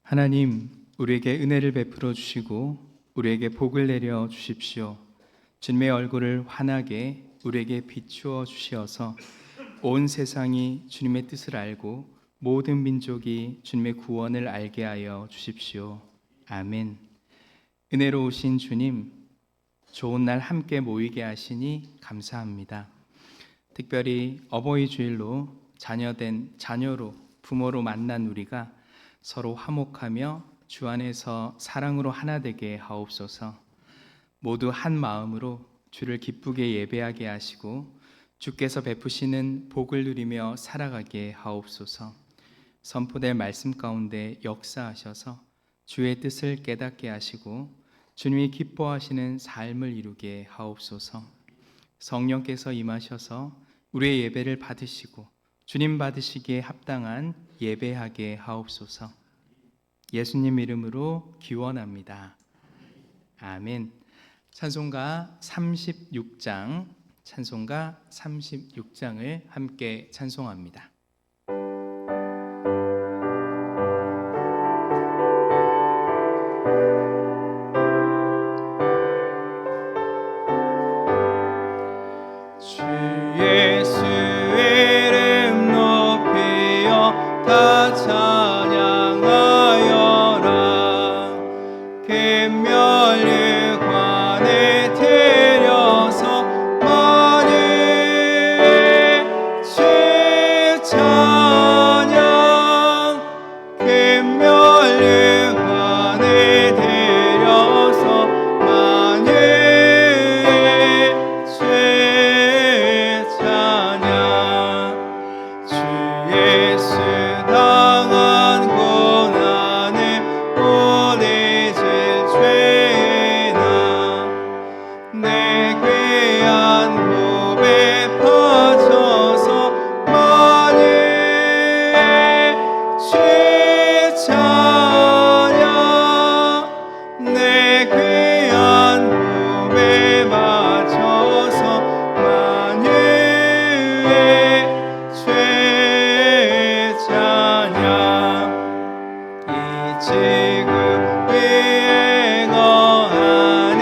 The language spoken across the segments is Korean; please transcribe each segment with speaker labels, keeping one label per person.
Speaker 1: 하나님, 우리에게 은혜를 베풀어 주시고 우리에게 복을 내려 주십시오. 주님의 얼굴을 환하게 우리에게 비추어 주시어서 온 세상이 주님의 뜻을 알고 모든 민족이 주님의 구원을 알게 하여 주십시오. 아멘. 은혜로우신 주님, 좋은 날 함께 모이게 하시니 감사합니다. 특별히 어버이 주일로 자녀로 부모로 만난 우리가 서로 화목하며 주 안에서 사랑으로 하나 되게 하옵소서. 모두 한 마음으로 주를 기쁘게 예배하게 하시고 주께서 베푸시는 복을 누리며 살아가게 하옵소서. 선포될 말씀 가운데 역사하셔서 주의 뜻을 깨닫게 하시고 주님이 기뻐하시는 삶을 이루게 하옵소서. 성령께서 임하셔서 우리의 예배를 받으시고 주님 받으시기에 합당한 예배하게 하옵소서. 예수님 이름으로 기원합니다. 아멘. 찬송가 36장을 함께 찬송합니다. 주 예수의 이름 높이여 다 찬양하여라. 금멸류관에 들여서 만일 주 찬양. 금멸류관에 들여서 만일 주 찬양. 주 예수 당한 고난을 못 잊을 죄나 내 귀한 굽에 퍼져서 만일 주 찬양. 내 귀한 굽에 맞춰서 만일 주 찬양. 이 지구 위에 거하는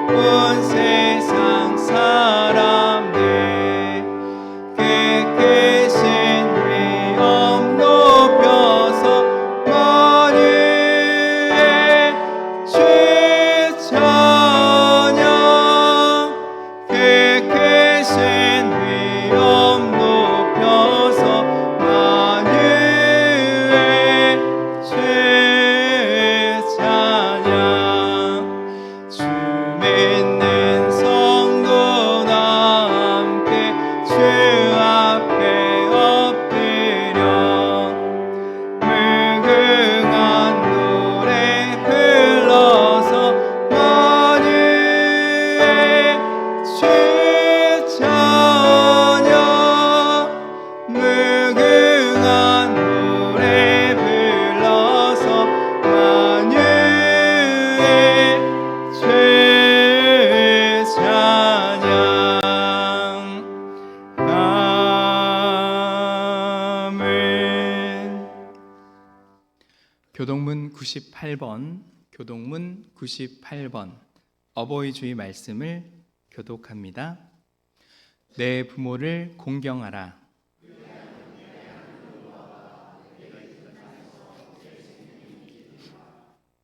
Speaker 1: 온 세상 사람들 깨끗신 위엄 높여서 만일 주 찬양. 깨끗신 위엄 높여서 만일 주 찬양. 주 믿는 성도나 함께 주 앞에 엎드려 무궁한 노래 불러서 만일 주 찬양. 무궁한 노래 불러서 만일 주 찬양. 아멘. 교동문 98번 어버이 주의 말씀을 교독합니다. 내 부모를 공경하라.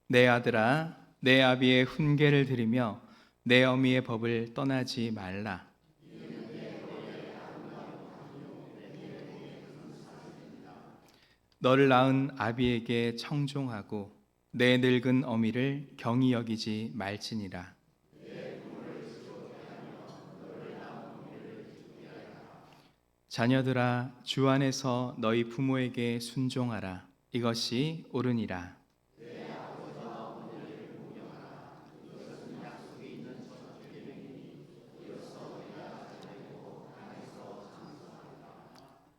Speaker 1: 내 아들아, 내 아비의 훈계를 들으며 내 어미의 법을 떠나지 말라. 너를 낳은 아비에게 청종하고 내 늙은 어미를 경히 여기지 말지니라. 자녀들아, 주 안에서 너희 부모에게 순종하라. 이것이 옳으니라.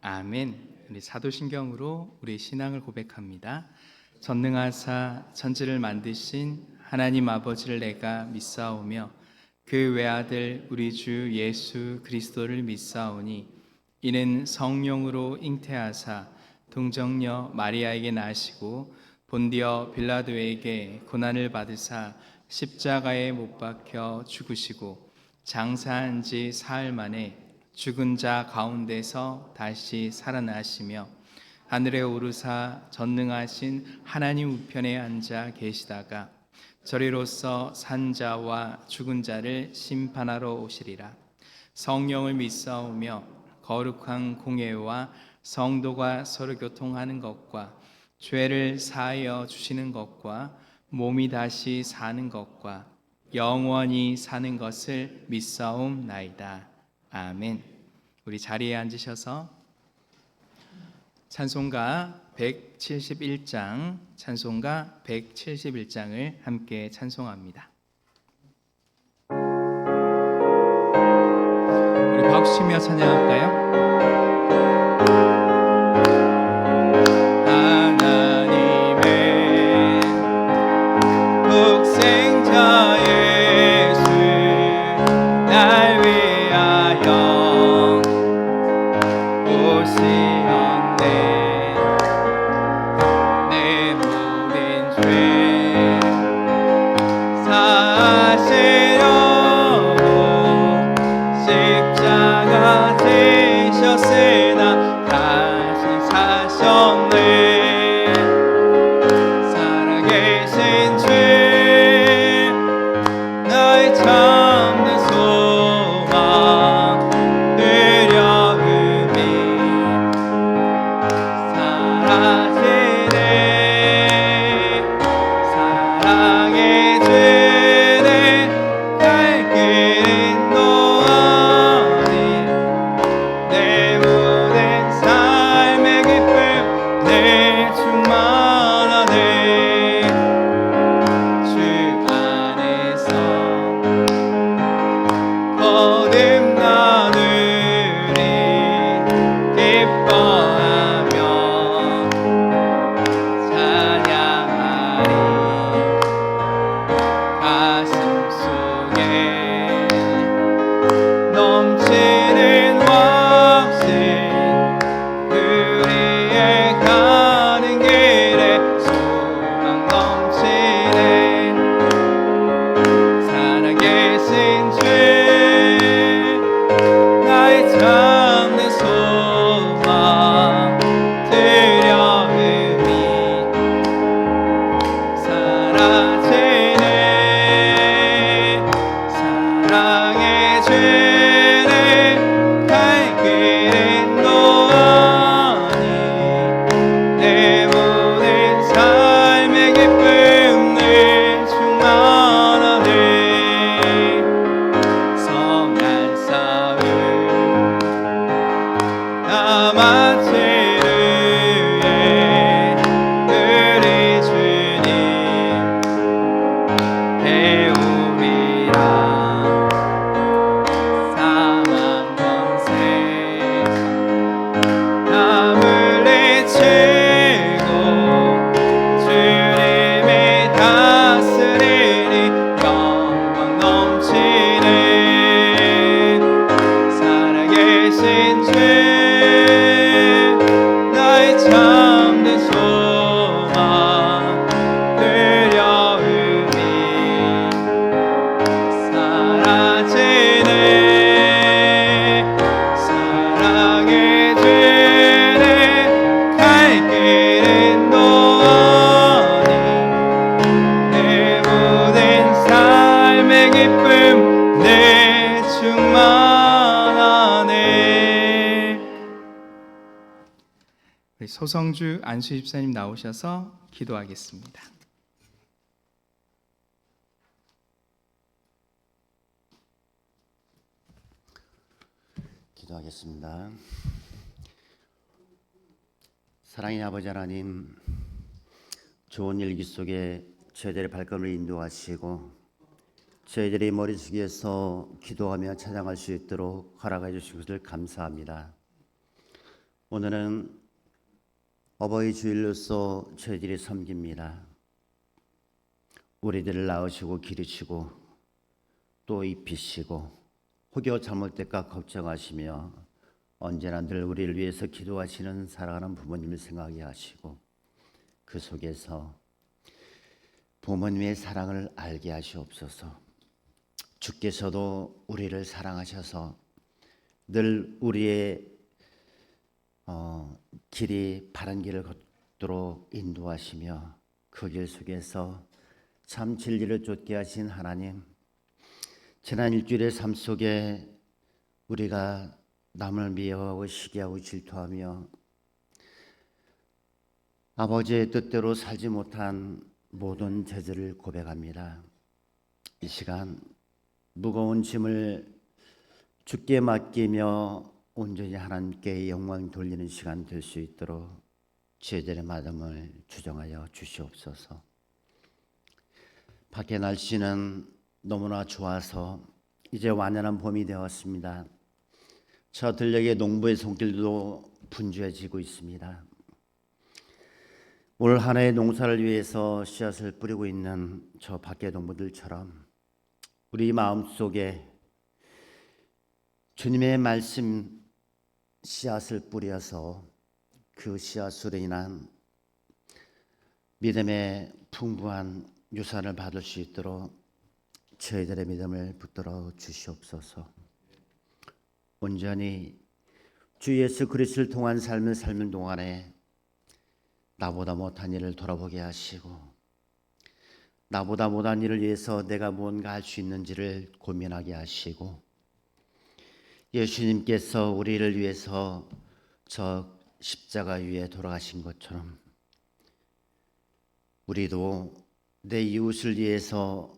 Speaker 1: 아멘. 우리 사도신경으로 우리 신앙을 고백합니다. 전능하사 천지를 만드신 하나님 아버지를 내가 믿사오며 그 외아들 우리 주 예수 그리스도를 믿사오니 이는 성령으로 잉태하사 동정녀 마리아에게 나시고 본디어 빌라도에게 고난을 받으사 십자가에 못 박혀 죽으시고 장사한 지 사흘 만에 죽은 자 가운데서 다시 살아나시며 하늘에 오르사 전능하신 하나님 우편에 앉아 계시다가 저리로서 산 자와 죽은 자를 심판하러 오시리라. 성령을 믿사오며 거룩한 공예와 성도가 서로 교통하는 것과 죄를 사하여 주시는 것과 몸이 다시 사는 것과 영원히 사는 것을 믿사옵나이다. 아멘. 우리 자리에 앉으셔서 찬송가 171장, 찬송가 171장을 함께 찬송합니다. 우리 박수치며 찬양할까요? 소성주 안수 집사님 나오셔서 기도하겠습니다.
Speaker 2: 기도하겠습니다. 사랑의 아버지 하나님, 좋은 일기 속에 저희들의 발걸음을 인도하시고 저희들의 머릿속에서 기도하며 찬양할 수 있도록 허락해 주신 것을 감사합니다. 오늘은 어버이 주일로서 저희들이 섬깁니다. 우리들을 낳으시고 기르시고 또 입히시고 혹여 잘못 될까 걱정하시며 언제나 늘 우리를 위해서 기도하시는 사랑하는 부모님을 생각하게 하시고 그 속에서 부모님의 사랑을 알게 하시옵소서. 주께서도 우리를 사랑하셔서 늘 우리의 길이 바른 길을 걷도록 인도하시며 그 길 속에서 참 진리를 쫓게 하신 하나님, 지난 일주일의 삶 속에 우리가 남을 미워하고 시기하고 질투하며 아버지의 뜻대로 살지 못한 모든 죄들을 고백합니다. 이 시간 무거운 짐을 주께 맡기며 온전히 하나님께 영광 돌리는 시간 될 수 있도록 죄들의 마음을 주정하여 주시옵소서. 밖에 날씨는 너무나 좋아서 이제 완연한 봄이 되었습니다. 저 들녘의 농부의 손길도 분주해지고 있습니다. 올 한 해의 농사를 위해서 씨앗을 뿌리고 있는 저 밖의 농부들처럼 우리 마음속에 주님의 말씀 씨앗을 뿌려서 그 씨앗으로 인한 믿음의 풍부한 유산을 받을 수 있도록 저희들의 믿음을 붙들어 주시옵소서. 온전히 주 예수 그리스도를 통한 삶을 삶는 동안에 나보다 못한 일을 돌아보게 하시고 나보다 못한 일을 위해서 내가 무언가 할 수 있는지를 고민하게 하시고 예수님께서 우리를 위해서 저 십자가 위에 돌아가신 것처럼 우리도 내 이웃을 위해서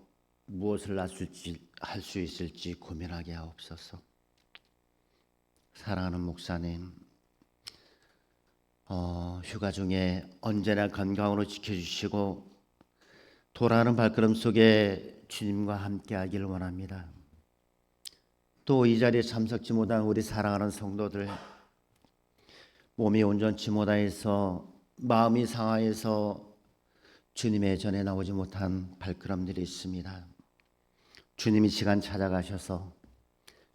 Speaker 2: 무엇을 할 수 있을지 고민하게 하옵소서. 사랑하는 목사님, 휴가 중에 언제나 건강으로 지켜주시고 돌아가는 발걸음 속에 주님과 함께 하기를 원합니다. 또 이 자리에 참석지 못한 우리 사랑하는 성도들, 몸이 온전치 못해서 마음이 상하여서 주님의 전에 나오지 못한 발걸음들이 있습니다. 주님이 시간 찾아가셔서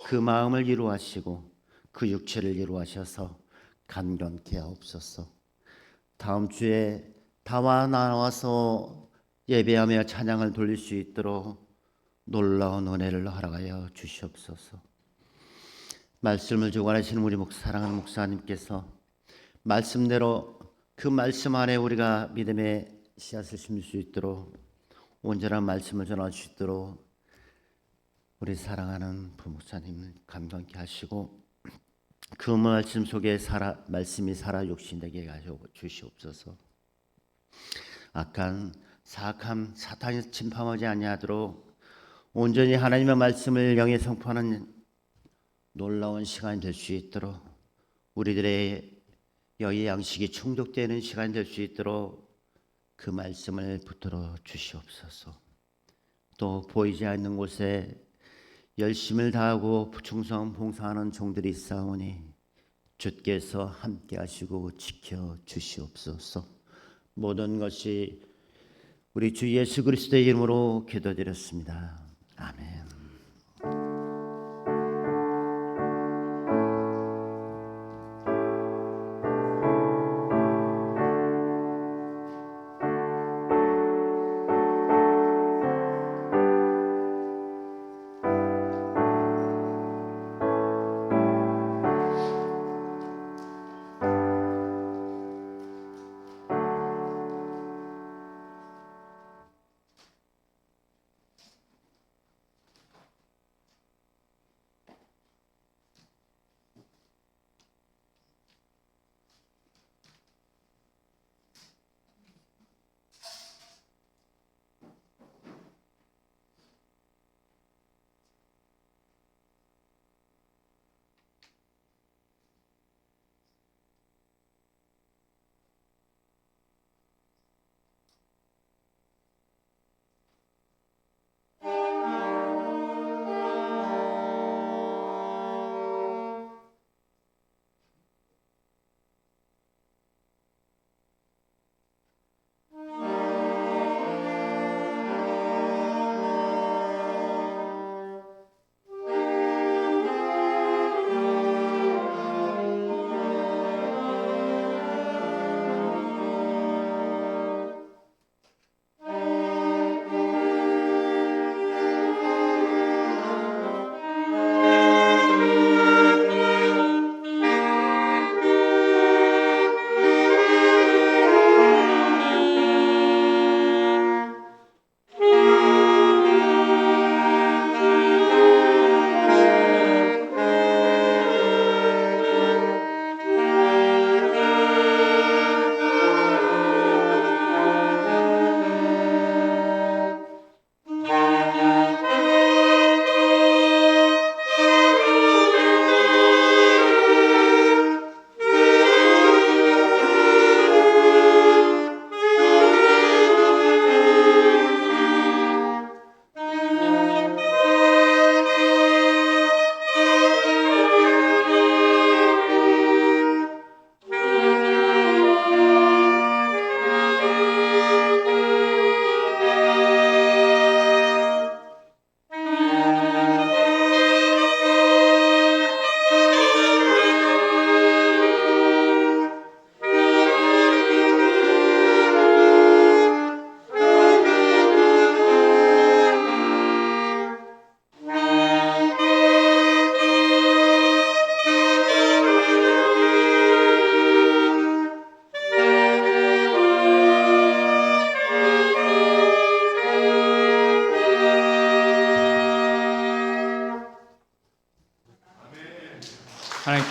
Speaker 2: 그 마음을 이루하시고 그 육체를 이루하셔서 간견케 하옵소서. 다음 주에 다와 나와서 예배하며 찬양을 돌릴 수 있도록 놀라운 은혜를 허락하여 주시옵소서. 말씀을 주관하시는 우리 사랑하는 목사님께서 말씀대로 그 말씀 안에 우리가 믿음의 씨앗을 심을 수 있도록 온전한 말씀을 전할 수 있도록 우리 사랑하는 부목사님을 감동케 하시고 그 말씀 속에 말씀이 살아 육신되게 하여 주시옵소서. 악한 사악함 사탄이 침범하지 아니하도록 온전히 하나님의 말씀을 영에 선포하는 놀라운 시간이 될 수 있도록 우리들의 영의 양식이 충족되는 시간이 될 수 있도록 그 말씀을 붙들어 주시옵소서. 또 보이지 않는 곳에 열심을 다하고 충성 봉사하는 종들이 있사오니 주께서 함께 하시고 지켜 주시옵소서. 모든 것이 우리 주 예수 그리스도의 이름으로 기도드렸습니다. 아멘.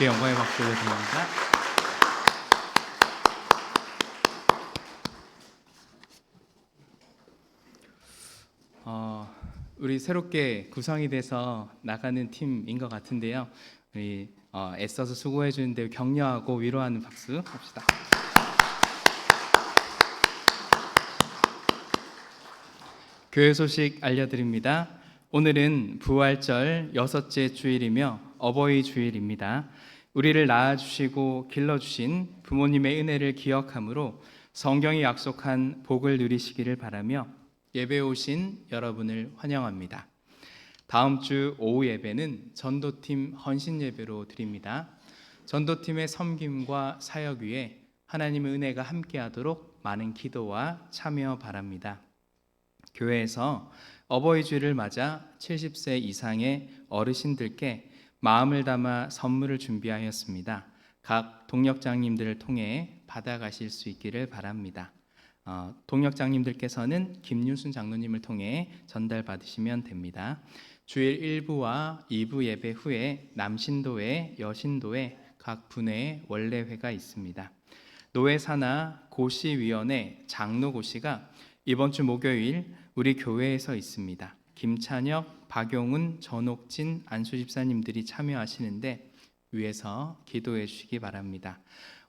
Speaker 1: 하나님께 영광의 박수를 드립니다. 우리 새롭게 구성이 돼서 나가는 팀인 것 같은데요. 우리 애써서 수고해 주는데 격려하고 위로하는 박수 합시다. 교회 소식 알려드립니다. 오늘은 부활절 6째 주일이며 어버이 주일입니다. 우리를 낳아주시고 길러주신 부모님의 은혜를 기억함으로 성경이 약속한 복을 누리시기를 바라며 예배에 오신 여러분을 환영합니다. 다음 주 오후 예배는 전도팀 헌신 예배로 드립니다. 전도팀의 섬김과 사역 위에 하나님의 은혜가 함께하도록 많은 기도와 참여 바랍니다. 교회에서 어버이 주일을 맞아 70세 이상의 어르신들께 마음을 담아 선물을 준비하였습니다. 각 동역장님들을 통해 받아가실 수 있기를 바랍니다. 동역장님들께서는 김윤순 장로님을 통해 전달받으시면 됩니다. 주일 1부와 2부 예배 후에 남신도회, 여신도회 각 분회에 원래회가 있습니다. 노회사나 고시위원회 장로고시가 이번 주 목요일 우리 교회에서 있습니다. 김찬혁, 박용훈, 전옥진, 안수 집사님들이 참여하시는데 위에서 기도해 주시기 바랍니다.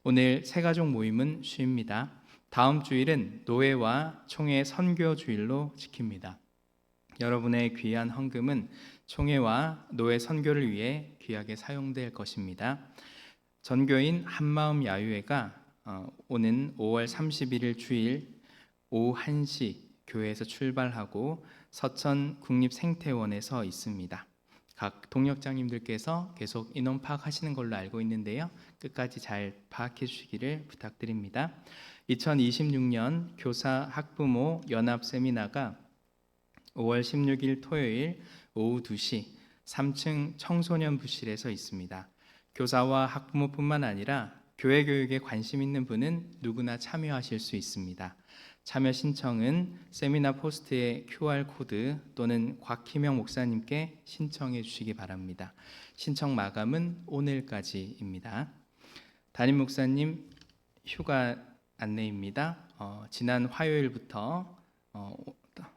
Speaker 1: 오늘 새가족 모임은 쉽니다. 다음 주일은 노회와 총회 선교 주일로 지킵니다. 여러분의 귀한 헌금은 총회와 노회 선교를 위해 귀하게 사용될 것입니다. 전교인 한마음 야유회가 오는 5월 31일 주일 오후 1시 교회에서 출발하고 서천 국립생태원에서 있습니다. 각 동역장님들께서 계속 인원 파악하시는 걸로 알고 있는데요. 끝까지 잘 파악해 주시기를 부탁드립니다. 2026년 교사 학부모 연합 세미나가 5월 16일 토요일 오후 2시 3층 청소년 부실에서 있습니다. 교사와 학부모뿐만 아니라 교회 교육에 관심 있는 분은 누구나 참여하실 수 있습니다. 참여 신청은 세미나 포스트의 QR코드 또는 곽희명 목사님께 신청해 주시기 바랍니다. 신청 마감은 오늘까지입니다. 담임 목사님 휴가 안내입니다. 지난 화요일부터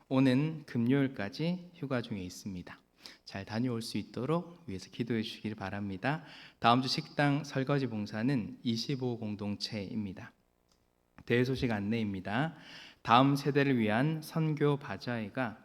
Speaker 1: 오는 금요일까지 휴가 중에 있습니다. 잘 다녀올 수 있도록 위해서 기도해 주시기를 바랍니다. 다음 주 식당 설거지 봉사는 25 공동체입니다. 대소식 안내입니다. 다음 세대를 위한 선교 바자회가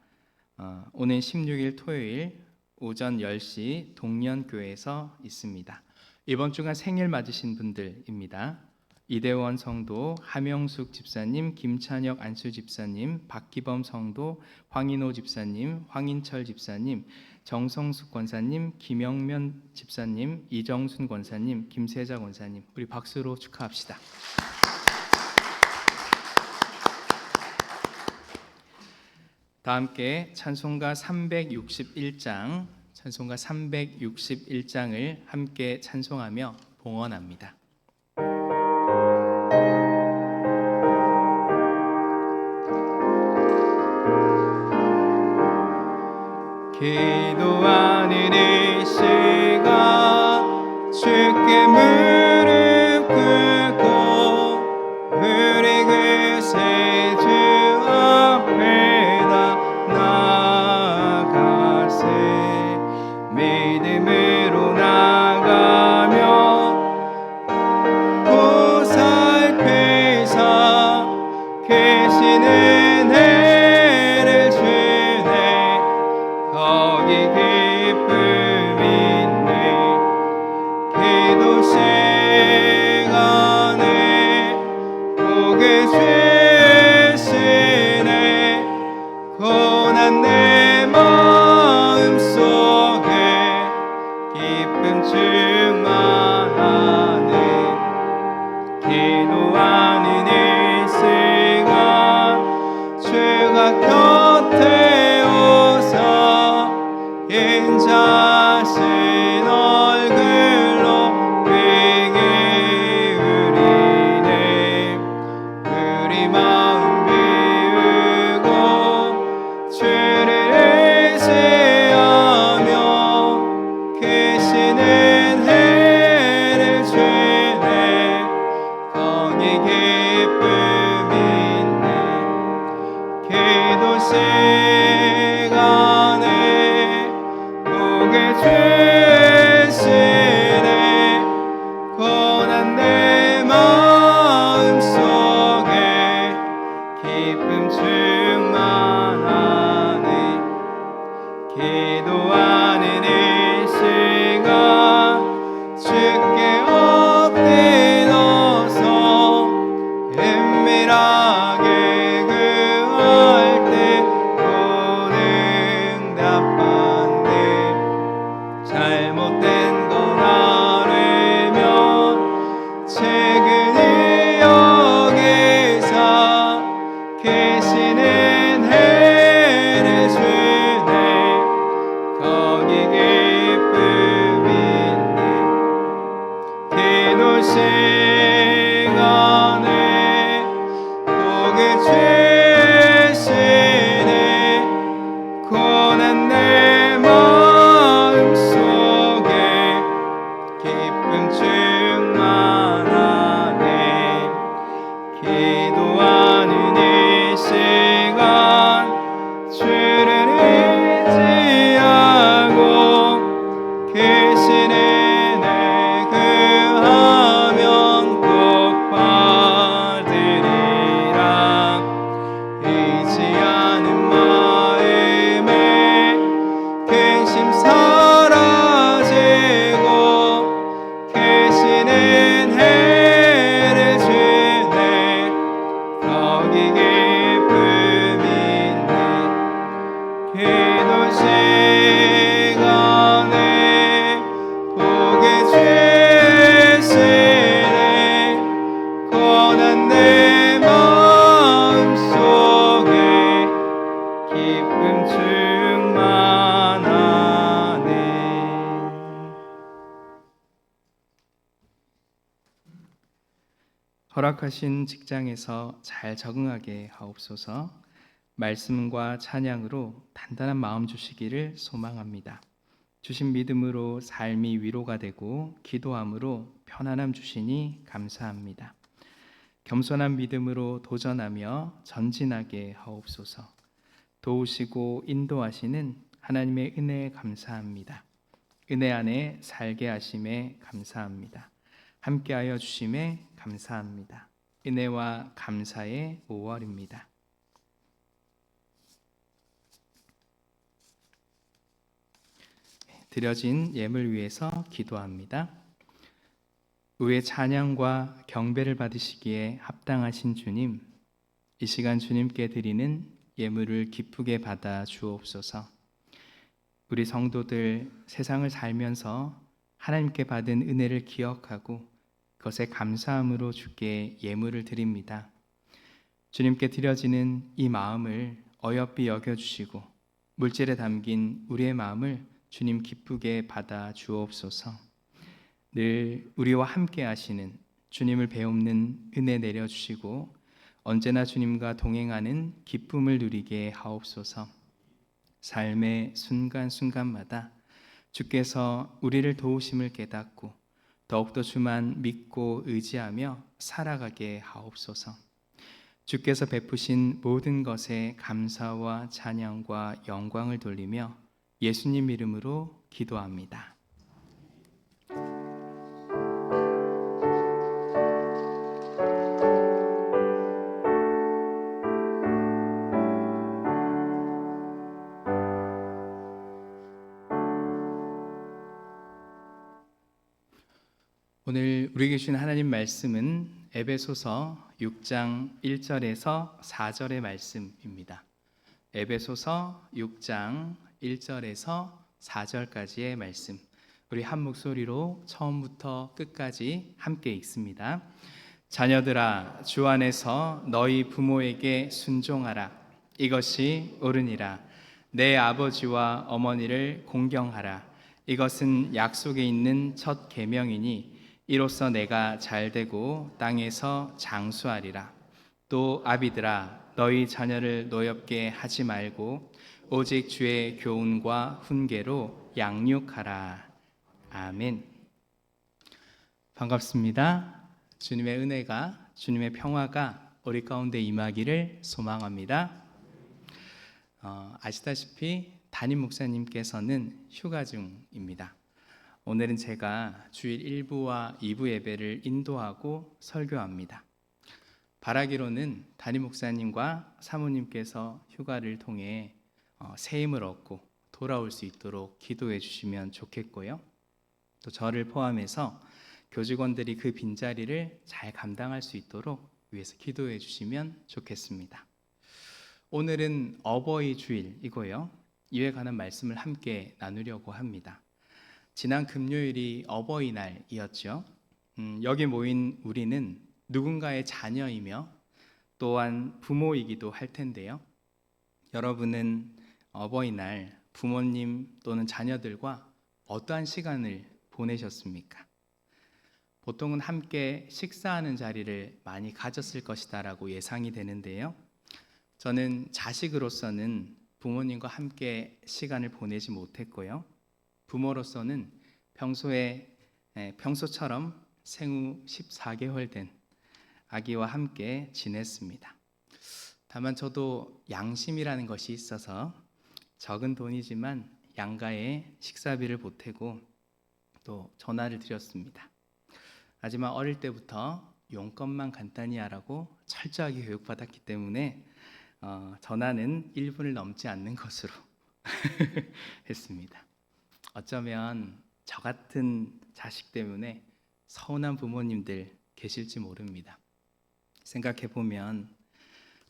Speaker 1: 오는 16일 토요일 오전 10시 동년교회에서 있습니다. 이번 주간 생일 맞으신 분들입니다. 이대원 성도, 하명숙 집사님, 김찬혁 안수 집사님, 박기범 성도, 황인호 집사님, 황인철 집사님, 정성숙 권사님, 김영면 집사님, 이정순 권사님, 김세자 권사님, 우리 박수로 축하합시다. 다 함께 찬송가 361장을 함께 찬송하며 봉헌합니다. 기도하는 이 시간 주께 무릎 꿇고 우리 그새 주 앞에다 나아가세. 믿음으로 나가며 보살피사 계시는 은혜를 주네. 거기 기쁨 있네. 기도 시간에 복을 주시네. 고난 내 마음속에 기쁨 충만하네. 기도하는 이 시간
Speaker 3: 시간에 보게 주시네 고난 내 마음속에 기쁨 충만하네 기도하는 이 시간 주께 엎드려서 은밀하게 구할 때 응답받네 잘못된 건 아뢰면 책을 여기사 계시는 해를 주네 거기 기쁨이 있네 기도 시간에 보게 주시네 고난 내 마음속에 기쁨 충만하네 기도하는 이 시간 주를 의지하고 계시는 내 구하면 꼭 받으리라 의지하는 마음에 근심 사라지고 계시는 해를 주네 거기 기쁨이 있네 기도 시간에 보게 주시네 고난 내 마음속에 기쁨 충만하네
Speaker 1: 허락하신 직장에서 잘 적응하게 하옵소서. 말씀과 찬양으로 단단한 마음 주시기를 소망합니다. 주신 믿음으로 삶이 위로가 되고 기도함으로 편안함 주시니 감사합니다. 겸손한 믿음으로 도전하며 전진하게 하옵소서. 도우시고 인도하시는 하나님의 은혜에 감사합니다. 은혜 안에 살게 하심에 감사합니다. 함께하여 주심에 감사합니다. 은혜와 감사의 5월입니다. 드려진 예물 위해서 기도합니다. 의의 찬양과 경배를 받으시기에 합당하신 주님, 이 시간 주님께 드리는 예물을 기쁘게 받아 주옵소서. 우리 성도들 세상을 살면서 하나님께 받은 은혜를 기억하고 그것에 감사함으로 주께 예물을 드립니다. 주님께 드려지는 이 마음을 어여삐 여겨주시고 물질에 담긴 우리의 마음을 주님 기쁘게 받아 주옵소서. 늘 우리와 함께 하시는 주님을 배움는 은혜 내려주시고 언제나 주님과 동행하는 기쁨을 누리게 하옵소서. 삶의 순간순간마다 주께서 우리를 도우심을 깨닫고 더욱더 주만 믿고 의지하며 살아가게 하옵소서. 주께서 베푸신 모든 것에 감사와 찬양과 영광을 돌리며 예수님 이름으로 기도합니다. 오늘 우리에게 주신 하나님 말씀은 에베소서 6장 1절에서 4절의 말씀입니다. 에베소서 6장 1절에서 4절까지의 말씀, 우리 한 목소리로 처음부터 끝까지 함께 읽습니다. 자녀들아, 주 안에서 너희 부모에게 순종하라. 이것이 옳으니라. 내 아버지와 어머니를 공경하라. 이것은 약속에 있는 첫 계명이니 이로써 내가 잘되고 땅에서 장수하리라. 또 아비들아, 너희 자녀를 노엽게 하지 말고 오직 주의 교훈과 훈계로 양육하라. 아멘. 반갑습니다. 주님의 은혜가, 주님의 평화가 우리 가운데 임하기를 소망합니다. 아시다시피 담임 목사님께서는 휴가 중입니다. 오늘은 제가 주일 1부와 2부 예배를 인도하고 설교합니다. 바라기로는 담임 목사님과 사모님께서 휴가를 통해 새 힘을 얻고 돌아올 수 있도록 기도해 주시면 좋겠고요. 또 저를 포함해서 교직원들이 그 빈자리를 잘 감당할 수 있도록 위해서 기도해 주시면 좋겠습니다. 오늘은 어버이 주일이고요. 이에 관한 말씀을 함께 나누려고 합니다. 지난 금요일이 어버이날이었죠. 여기 모인 우리는 누군가의 자녀이며 또한 부모이기도 할 텐데요. 여러분은 어버이날 부모님 또는 자녀들과 어떠한 시간을 보내셨습니까? 보통은 함께 식사하는 자리를 많이 가졌을 것이다라고 예상이 되는데요. 저는 자식으로서는 부모님과 함께 시간을 보내지 못했고요. 부모로서는 평소처럼 생후 14개월 된 아기와 함께 지냈습니다. 다만 저도 양심이라는 것이 있어서 적은 돈이지만 양가에 식사비를 보태고 또 전화를 드렸습니다. 하지만 어릴 때부터 용건만 간단히 하라고 철저하게 교육받았기 때문에 전화는 1분을 넘지 않는 것으로 했습니다. 어쩌면 저 같은 자식 때문에 서운한 부모님들 계실지 모릅니다. 생각해보면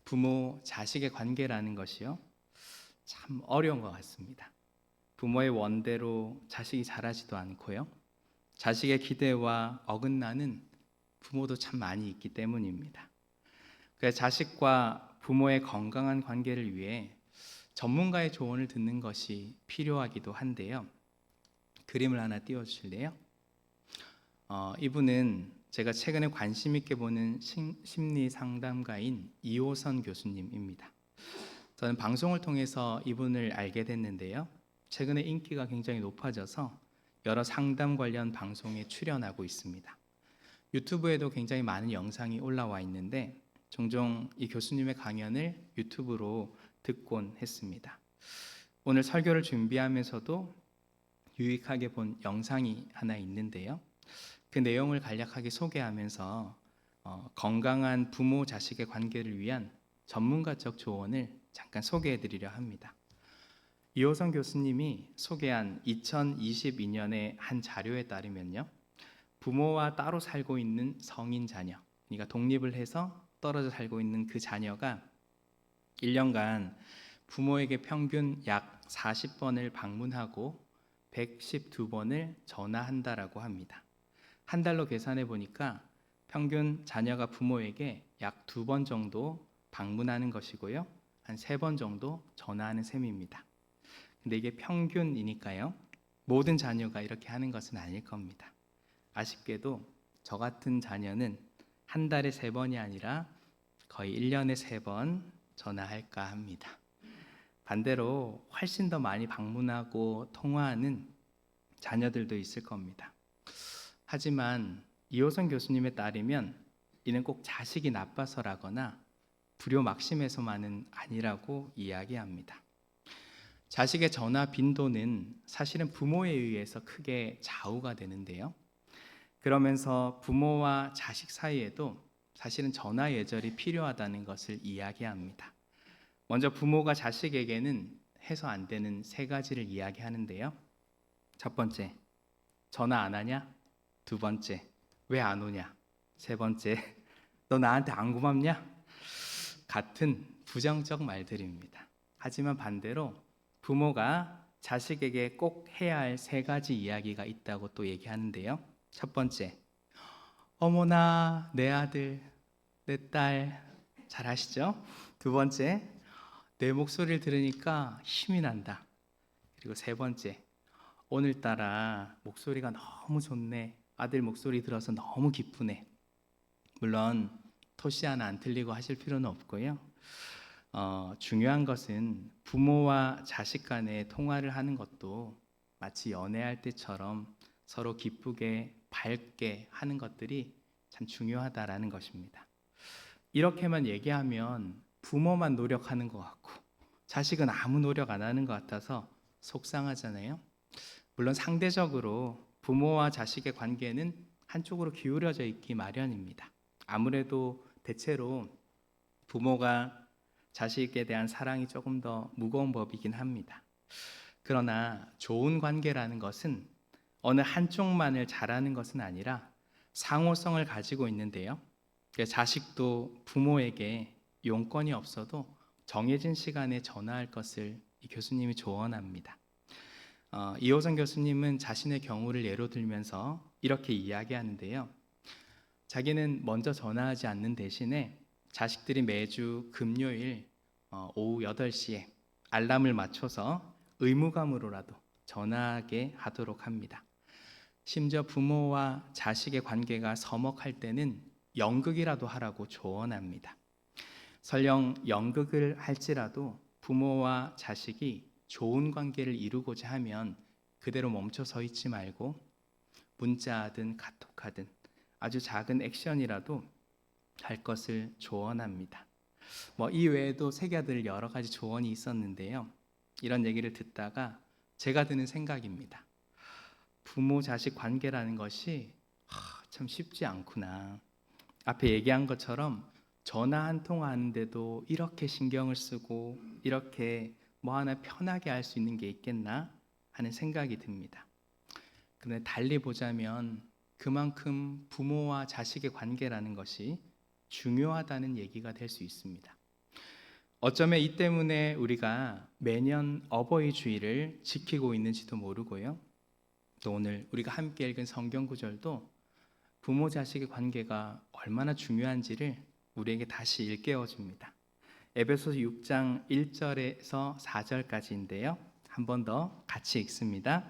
Speaker 1: 부모 자식의 관계라는 것이요, 참 어려운 것 같습니다. 부모의 원대로 자식이 자라지도 않고요, 자식의 기대와 어긋나는 부모도 참 많이 있기 때문입니다. 그래서 자식과 부모의 건강한 관계를 위해 전문가의 조언을 듣는 것이 필요하기도 한데요. 그림을 하나 띄워주실래요? 이분은 제가 최근에 관심 있게 보는 심리 상담가인 이호선 교수님입니다. 저는 방송을 통해서 이분을 알게 됐는데요. 최근에 인기가 굉장히 높아져서 여러 상담 관련 방송에 출연하고 있습니다. 유튜브에도 굉장히 많은 영상이 올라와 있는데 종종 이 교수님의 강연을 유튜브로 듣곤 했습니다. 오늘 설교를 준비하면서도 유익하게 본 영상이 하나 있는데요. 그 내용을 간략하게 소개하면서 건강한 부모 자식의 관계를 위한 전문가적 조언을 잠깐 소개해 드리려 합니다. 이호선 교수님이 소개한 2022년의 한 자료에 따르면요, 부모와 따로 살고 있는 성인 자녀, 그러니까 독립을 해서 떨어져 살고 있는 그 자녀가 1년간 부모에게 평균 약 40번을 방문하고 112번을 전화한다라고 합니다. 한 달로 계산해 보니까 평균 자녀가 부모에게 약 2번 정도 방문하는 것이고요, 한 3번 정도 전화하는 셈입니다. 근데 이게 평균이니까요, 모든 자녀가 이렇게 하는 것은 아닐 겁니다. 아쉽게도 저 같은 자녀는 한 달에 3번이 아니라 거의 1년에 3번 전화할까 합니다. 반대로 훨씬 더 많이 방문하고 통화하는 자녀들도 있을 겁니다. 하지만 이호선 교수님에 따르면 이는 꼭 자식이 나빠서라거나 불효막심해서만은 아니라고 이야기합니다. 자식의 전화 빈도는 사실은 부모에 의해서 크게 좌우가 되는데요. 그러면서 부모와 자식 사이에도 사실은 전화 예절이 필요하다는 것을 이야기합니다. 먼저 부모가 자식에게는 해서 안 되는 3가지를 이야기하는데요. 첫 번째, 전화 안 하냐? 2번째, 왜 안 오냐? 3번째, 너 나한테 안 고맙냐? 같은 부정적 말들입니다. 하지만 반대로 부모가 자식에게 꼭 해야 할 3가지 이야기가 있다고 또 얘기하는데요. 첫 번째, 어머나 내 아들, 내 딸 잘하시죠? 2번째, 내 목소리를 들으니까 힘이 난다. 그리고 3번째, 오늘따라 목소리가 너무 좋네. 아들 목소리 들어서 너무 기쁘네. 물론 토시 하나 안 틀리고 하실 필요는 없고요. 중요한 것은 부모와 자식 간에 통화를 하는 것도 마치 연애할 때처럼 서로 기쁘게 밝게 하는 것들이 참 중요하다라는 것입니다. 이렇게만 얘기하면 부모만 노력하는 것 같고 자식은 아무 노력 안 하는 것 같아서 속상하잖아요. 물론 상대적으로 부모와 자식의 관계는 한쪽으로 기울어져 있기 마련입니다. 아무래도 대체로 부모가 자식에 대한 사랑이 조금 더 무거운 법이긴 합니다. 그러나 좋은 관계라는 것은 어느 한쪽만을 잘하는 것은 아니라 상호성을 가지고 있는데요. 자식도 부모에게 용건이 없어도 정해진 시간에 전화할 것을 이 교수님이 조언합니다. 이호선 교수님은 자신의 경우를 예로 들면서 이렇게 이야기하는데요. 자기는 먼저 전화하지 않는 대신에 자식들이 매주 금요일 오후 8시에 알람을 맞춰서 의무감으로라도 전화하게 하도록 합니다. 심지어 부모와 자식의 관계가 서먹할 때는 연극이라도 하라고 조언합니다. 설령 연극을 할지라도 부모와 자식이 좋은 관계를 이루고자 하면 그대로 멈춰 서 있지 말고 문자하든 카톡하든 아주 작은 액션이라도 할 것을 조언합니다. 이 외에도 새겨들 여러 가지 조언이 있었는데요. 이런 얘기를 듣다가 제가 드는 생각입니다. 부모 자식 관계라는 것이 참 쉽지 않구나. 앞에 얘기한 것처럼 전화 한 통 하는데도 이렇게 신경을 쓰고 이렇게 뭐 하나 편하게 할 수 있는 게 있겠나 하는 생각이 듭니다. 그런데 달리 보자면 그만큼 부모와 자식의 관계라는 것이 중요하다는 얘기가 될 수 있습니다. 어쩌면 이 때문에 우리가 매년 어버이 주일을 지키고 있는지도 모르고요. 또 오늘 우리가 함께 읽은 성경 구절도 부모 자식의 관계가 얼마나 중요한지를 우리에게 다시 일깨워 줍니다. 에베소서 6장 1절에서 4절까지인데요. 한 번 더 같이 읽습니다.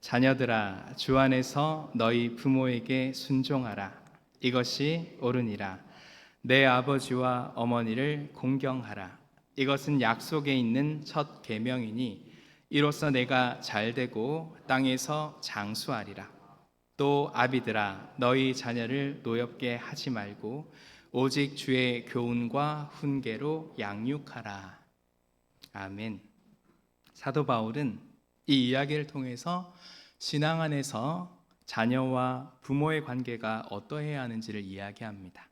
Speaker 1: 자녀들아 주 안에서 너희 부모에게 순종하라. 이것이 옳으니라. 내 아버지와 어머니를 공경하라. 이것은 약속에 있는 첫 계명이니 이로써 내가 잘되고 땅에서 장수하리라. 또 아비들아 너희 자녀를 노엽게 하지 말고 오직 주의 교훈과 훈계로 양육하라. 아멘. 사도 바울은 이 이야기를 통해서 신앙 안에서 자녀와 부모의 관계가 어떠해야 하는지를 이야기합니다.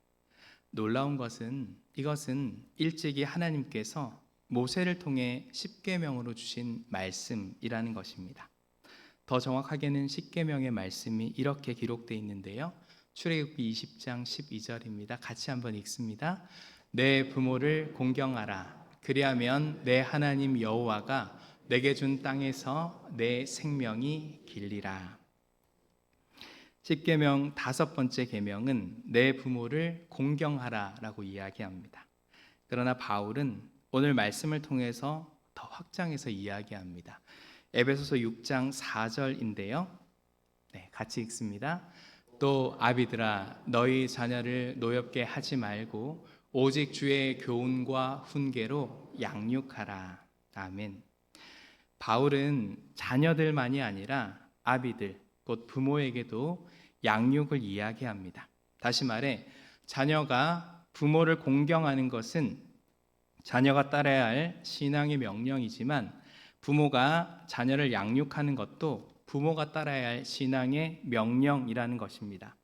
Speaker 1: 놀라운 것은 이것은 일찍이 하나님께서 모세를 통해 십계명으로 주신 말씀이라는 것입니다. 더 정확하게는 십계명의 말씀이 이렇게 기록되어 있는데요. 출애굽기 20장 12절입니다. 같이 한번 읽습니다. 내 부모를 공경하라. 그리하면 내 하나님 여호와가 내게 준 땅에서 내 생명이 길리라. 십계명 5번째 계명은 내 부모를 공경하라라고 이야기합니다. 그러나 바울은 오늘 말씀을 통해서 더 확장해서 이야기합니다. 에베소서 6장 4절인데요. 같이 읽습니다. 또 아비들아 너희 자녀를 노엽게 하지 말고 오직 주의 교훈과 훈계로 양육하라. 아멘. 바울은 자녀들만이 아니라 아비들, 곧 부모에게도 양육을 이야기합니다. 다시 말해 자녀가 부모를 공경하는 것은 자녀가 따라야 할 신앙의 명령이지만 부모가 자녀를 양육하는 것도 부모가 따라야 할 신앙의 명령이라는 것입니다.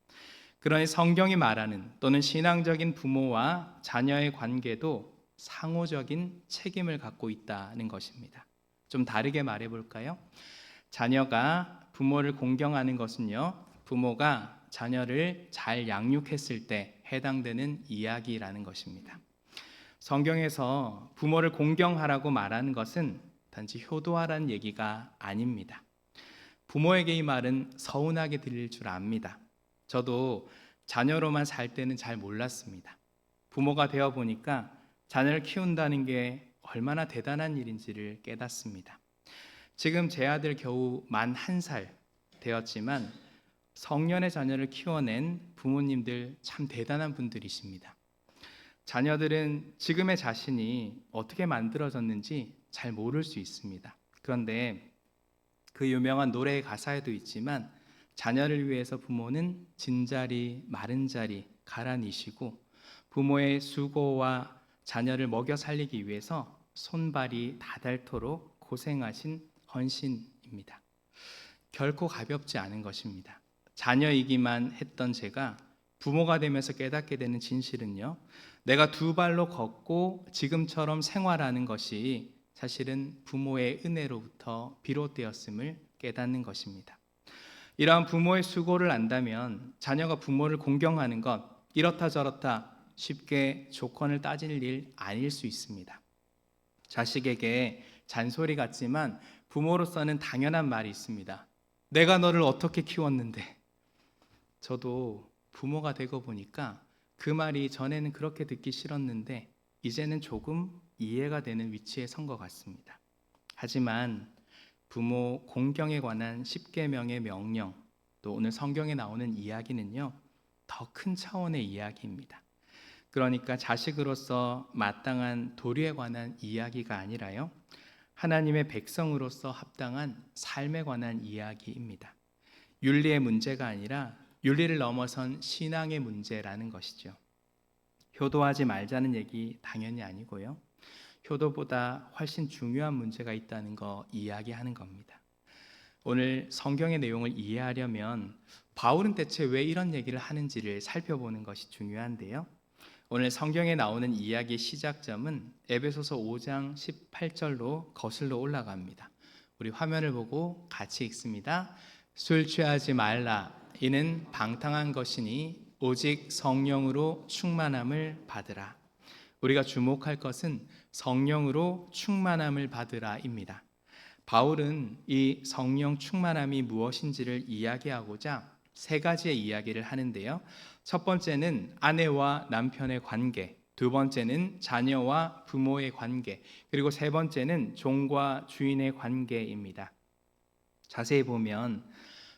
Speaker 1: 그러니 성경이 말하는 또는 신앙적인 부모와 자녀의 관계도 상호적인 책임을 갖고 있다는 것입니다. 좀 다르게 말해 볼까요? 자녀가 부모를 공경하는 것은요, 부모가 자녀를 잘 양육했을 때 해당되는 이야기라는 것입니다. 성경에서 부모를 공경하라고 말하는 것은 단지 효도하라는 얘기가 아닙니다. 부모에게 이 말은 서운하게 들릴 줄 압니다. 저도 자녀로만 살 때는 잘 몰랐습니다. 부모가 되어 보니까 자녀를 키운다는 게 얼마나 대단한 일인지를 깨닫습니다. 지금 제 아들 겨우 만 1살 되었지만 성년의 자녀를 키워낸 부모님들 참 대단한 분들이십니다. 자녀들은 지금의 자신이 어떻게 만들어졌는지 잘 모를 수 있습니다. 그런데 그 유명한 노래의 가사에도 있지만 자녀를 위해서 부모는 진자리 마른 자리 갈아니시고 부모의 수고와 자녀를 먹여 살리기 위해서 손발이 다 닳도록 고생하신 헌신입니다. 결코 가볍지 않은 것입니다. 자녀이기만 했던 제가 부모가 되면서 깨닫게 되는 진실은요, 내가 두 발로 걷고 지금처럼 생활하는 것이 사실은 부모의 은혜로부터 비롯되었음을 깨닫는 것입니다. 이러한 부모의 수고를 안다면 자녀가 부모를 공경하는 것, 이렇다 저렇다 쉽게 조건을 따질 일 아닐 수 있습니다. 자식에게 잔소리 같지만 부모로서는 당연한 말이 있습니다. 내가 너를 어떻게 키웠는데. 저도 부모가 되고 보니까 그 말이 전에는 그렇게 듣기 싫었는데 이제는 조금 이해가 되는 위치에 선 것 같습니다. 하지만 부모 공경에 관한 10계명의 명령, 또 오늘 성경에 나오는 이야기는요, 더 큰 차원의 이야기입니다. 그러니까 자식으로서 마땅한 도리에 관한 이야기가 아니라요, 하나님의 백성으로서 합당한 삶에 관한 이야기입니다. 윤리의 문제가 아니라 윤리를 넘어선 신앙의 문제라는 것이죠. 효도하지 말자는 얘기 당연히 아니고요, 효도보다 훨씬 중요한 문제가 있다는 거 이야기하는 겁니다. 오늘 성경의 내용을 이해하려면 바울은 대체 왜 이런 얘기를 하는지를 살펴보는 것이 중요한데요, 오늘 성경에 나오는 이야기의 시작점은 에베소서 5장 18절로 거슬러 올라갑니다. 우리 화면을 보고 같이 읽습니다. 술 취하지 말라. 이는 방탕한 것이니 오직 성령으로 충만함을 받으라. 우리가 주목할 것은 성령으로 충만함을 받으라입니다. 바울은 이 성령 충만함이 무엇인지를 이야기하고자 세 가지의 이야기를 하는데요, 첫 번째는 아내와 남편의 관계, 두 번째는 자녀와 부모의 관계, 그리고 세 번째는 종과 주인의 관계입니다. 자세히 보면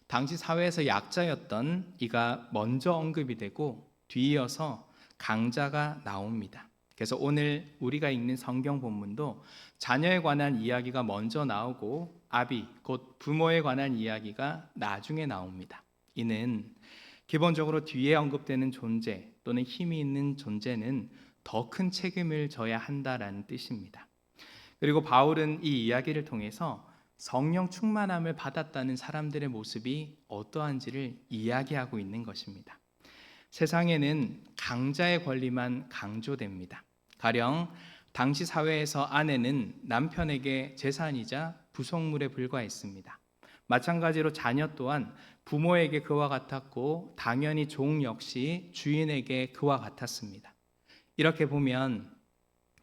Speaker 1: 당시 사회에서 약자였던 이가 먼저 언급이 되고 뒤이어서 강자가 나옵니다. 그래서 오늘 우리가 읽는 성경 본문도 자녀에 관한 이야기가 먼저 나오고 아비, 곧 부모에 관한 이야기가 나중에 나옵니다. 이는 기본적으로 뒤에 언급되는 존재 또는 힘이 있는 존재는 더 큰 책임을 져야 한다라는 뜻입니다. 그리고 바울은 이 이야기를 통해서 성령 충만함을 받았다는 사람들의 모습이 어떠한지를 이야기하고 있는 것입니다. 세상에는 강자의 권리만 강조됩니다. 가령 당시 사회에서 아내는 남편에게 재산이자 부속물에 불과했습니다. 마찬가지로 자녀 또한 부모에게 그와 같았고 당연히 종 역시 주인에게 그와 같았습니다. 이렇게 보면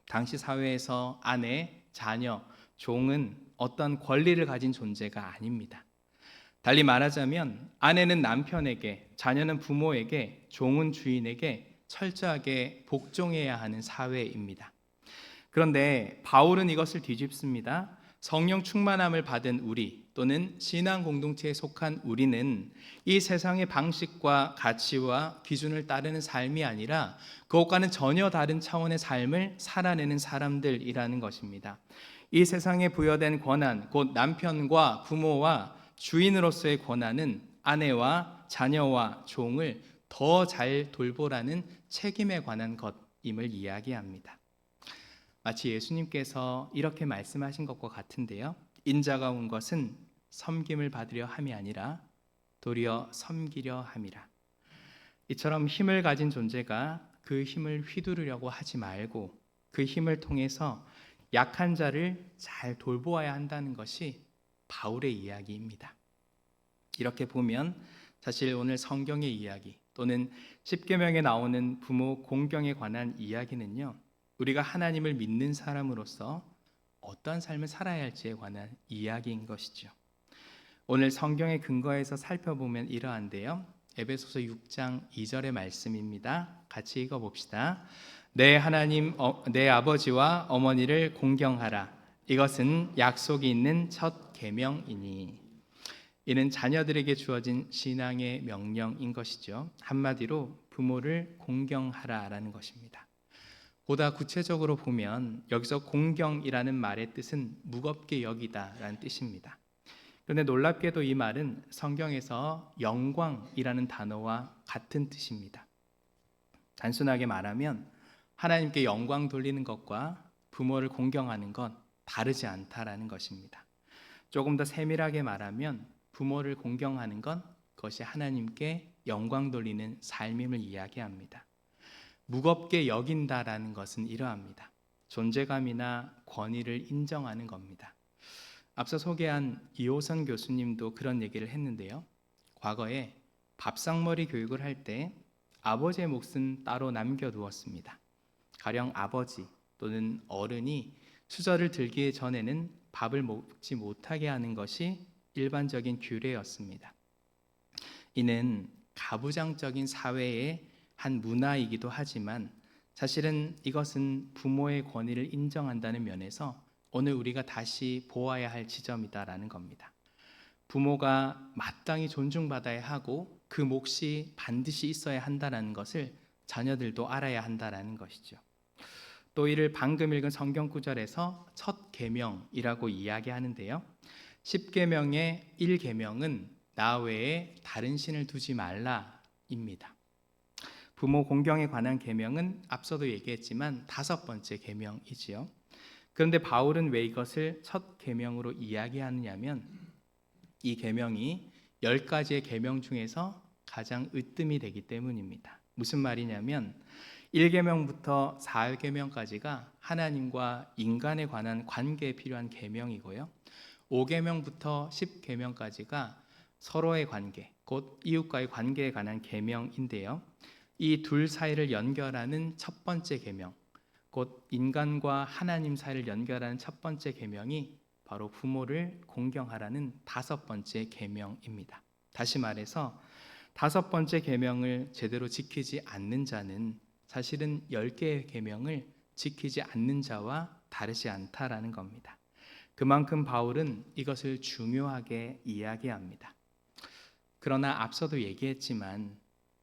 Speaker 1: 당시 사회에서 아내, 자녀, 종은 어떤 권리를 가진 존재가 아닙니다. 달리 말하자면 아내는 남편에게, 자녀는 부모에게, 종은 주인에게 철저하게 복종해야 하는 사회입니다. 그런데 바울은 이것을 뒤집습니다. 성령 충만함을 받은 우리 또는 신앙 공동체에 속한 우리는 이 세상의 방식과 가치와 기준을 따르는 삶이 아니라 그것과는 전혀 다른 차원의 삶을 살아내는 사람들이라는 것입니다. 이 세상에 부여된 권한, 곧 남편과 부모와 주인으로서의 권한은 아내와 자녀와 종을 더 잘 돌보라는 책임에 관한 것임을 이야기합니다. 마치 예수님께서 이렇게 말씀하신 것과 같은데요, 인자가 온 것은 섬김을 받으려 함이 아니라 도리어 섬기려 함이라. 이처럼 힘을 가진 존재가 그 힘을 휘두르려고 하지 말고 그 힘을 통해서 약한 자를 잘 돌보아야 한다는 것이 바울의 이야기입니다. 이렇게 보면 사실 오늘 성경의 이야기 또는 십계명에 나오는 부모 공경에 관한 이야기는요, 우리가 하나님을 믿는 사람으로서 어떠한 삶을 살아야 할지에 관한 이야기인 것이죠. 오늘 성경의 근거에서 살펴보면 이러한데요, 에베소서 6장 2절의 말씀입니다. 같이 읽어봅시다. 내 하나님 내 아버지와 어머니를 공경하라. 이것은 약속이 있는 첫 계명이니. 이는 자녀들에게 주어진 신앙의 명령인 것이죠. 한마디로 부모를 공경하라라는 것입니다. 보다 구체적으로 보면 여기서 공경이라는 말의 뜻은 무겁게 여기다라는 뜻입니다. 그런데 놀랍게도 이 말은 성경에서 영광이라는 단어와 같은 뜻입니다. 단순하게 말하면 하나님께 영광 돌리는 것과 부모를 공경하는 건 다르지 않다라는 것입니다. 조금 더 세밀하게 말하면 부모를 공경하는 건 그것이 하나님께 영광 돌리는 삶임을 이야기합니다. 무겁게 여긴다라는 것은 이러합니다. 존재감이나 권위를 인정하는 겁니다. 앞서 소개한 이호선 교수님도 그런 얘기를 했는데요. 과거에 밥상머리 교육을 할 때 아버지의 몫은 따로 남겨두었습니다. 가령 아버지 또는 어른이 수저를 들기 전에는 밥을 먹지 못하게 하는 것이 일반적인 규례였습니다. 이는 가부장적인 사회의 한 문화이기도 하지만 사실은 이것은 부모의 권위를 인정한다는 면에서 오늘 우리가 다시 보아야 할 지점이다라는 겁니다. 부모가 마땅히 존중받아야 하고 그 몫이 반드시 있어야 한다는 것을 자녀들도 알아야 한다는 것이죠. 또 이를 방금 읽은 성경 구절에서 첫 계명이라고 이야기하는데요. 10계명의 1계명은 나 외에 다른 신을 두지 말라입니다. 부모 공경에 관한 계명은 앞서도 얘기했지만 5번째 계명이지요. 그런데 바울은 왜 이것을 첫 계명으로 이야기하느냐면 이 계명이 10가지의 계명 중에서 가장 으뜸이 되기 때문입니다. 무슨 말이냐면 1계명부터 4계명까지가 하나님과 인간에 관한 관계에 필요한 계명이고요. 5계명부터 10계명까지가 서로의 관계, 곧 이웃과의 관계에 관한 계명인데요. 이 둘 사이를 연결하는 첫 번째 계명, 곧 인간과 하나님 사이를 연결하는 첫 번째 계명이 바로 부모를 공경하라는 5번째 계명입니다. 다시 말해서 5번째 계명을 제대로 지키지 않는 자는 사실은 10개의 계명을 지키지 않는 자와 다르지 않다라는 겁니다. 그만큼 바울은 이것을 중요하게 이야기합니다. 그러나 앞서도 얘기했지만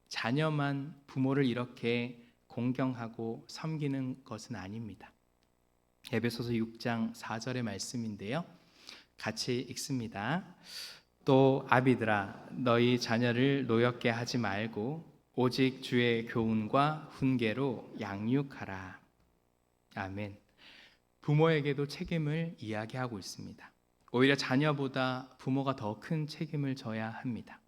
Speaker 1: 자녀만 부모를 이렇게 공경하고 섬기는 것은 아닙니다. 에베소서 6장 4절의 말씀인데요. 같이 읽습니다. 또 아비들아 너희 자녀를 노엽게 하지 말고 오직 주의 교훈과 훈계로 양육하라. 아멘. 부모에게도 책임을 이야기하고 있습니다. 오히려 자녀보다 부모가 더 큰 책임을 져야 합니다.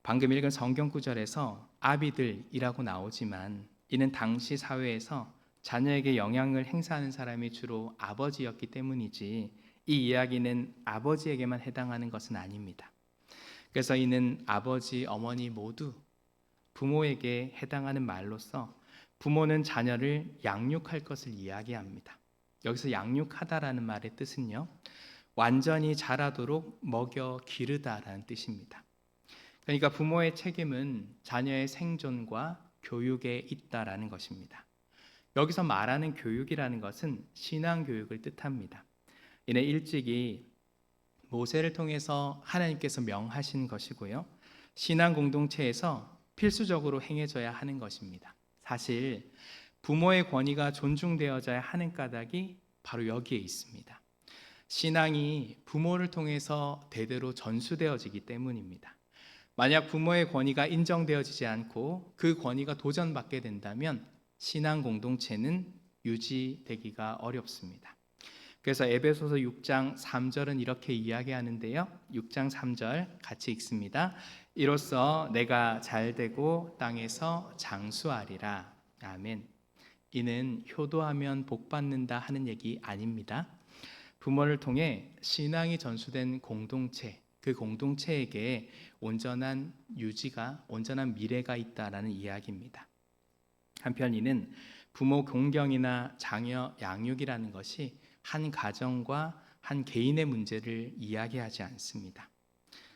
Speaker 1: 방금 읽은 성경 구절에서 아비들이라고 나오지만 이는 당시 사회에서 자녀에게 영향을 행사하는 사람이 주로 아버지였기 때문이지 이 이야기는 아버지에게만 해당하는 것은 아닙니다. 그래서 이는 아버지, 어머니 모두 부모에게 해당하는 말로서 부모는 자녀를 양육할 것을 이야기합니다. 여기서 양육하다라는 말의 뜻은요, 완전히 자라도록 먹여 기르다라는 뜻입니다. 그러니까 부모의 책임은 자녀의 생존과 교육에 있다라는 것입니다. 여기서 말하는 교육이라는 것은 신앙 교육을 뜻합니다. 이는 일찍이 모세를 통해서 하나님께서 명하신 것이고요. 신앙 공동체에서 필수적으로 행해져야 하는 것입니다. 사실 부모의 권위가 존중되어져야 하는 까닭이 바로 여기에 있습니다. 신앙이 부모를 통해서 대대로 전수되어지기 때문입니다. 만약 부모의 권위가 인정되어지지 않고 그 권위가 도전받게 된다면 신앙 공동체는 유지되기가 어렵습니다. 그래서 에베소서 6장 3절은 이렇게 이야기하는데요. 6장 3절 같이 읽습니다. 이로써 내가 잘되고 땅에서 장수하리라. 아멘. 이는 효도하면 복받는다 하는 얘기 아닙니다. 부모를 통해 신앙이 전수된 공동체, 그 공동체에게 온전한 유지가, 온전한 미래가 있다라는 이야기입니다. 한편 이는 부모 공경이나 자녀 양육이라는 것이 한 가정과 한 개인의 문제를 이야기하지 않습니다.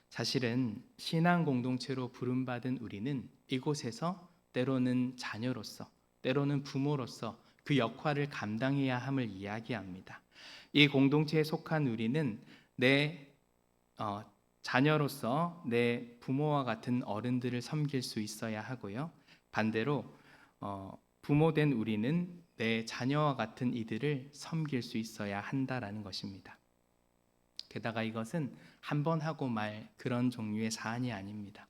Speaker 1: 사실은 신앙 공동체로 부름받은 우리는 이곳에서 때로는 자녀로서, 때로는 부모로서 그 역할을 감당해야 함을 이야기합니다. 이 공동체에 속한 우리는 내 자녀로서 내 부모와 같은 어른들을 섬길 수 있어야 하고요. 반대로 부모된 우리는 내 자녀와 같은 이들을 섬길 수 있어야 한다라는 것입니다. 게다가 이것은 한 번 하고 말 그런 종류의 사안이 아닙니다.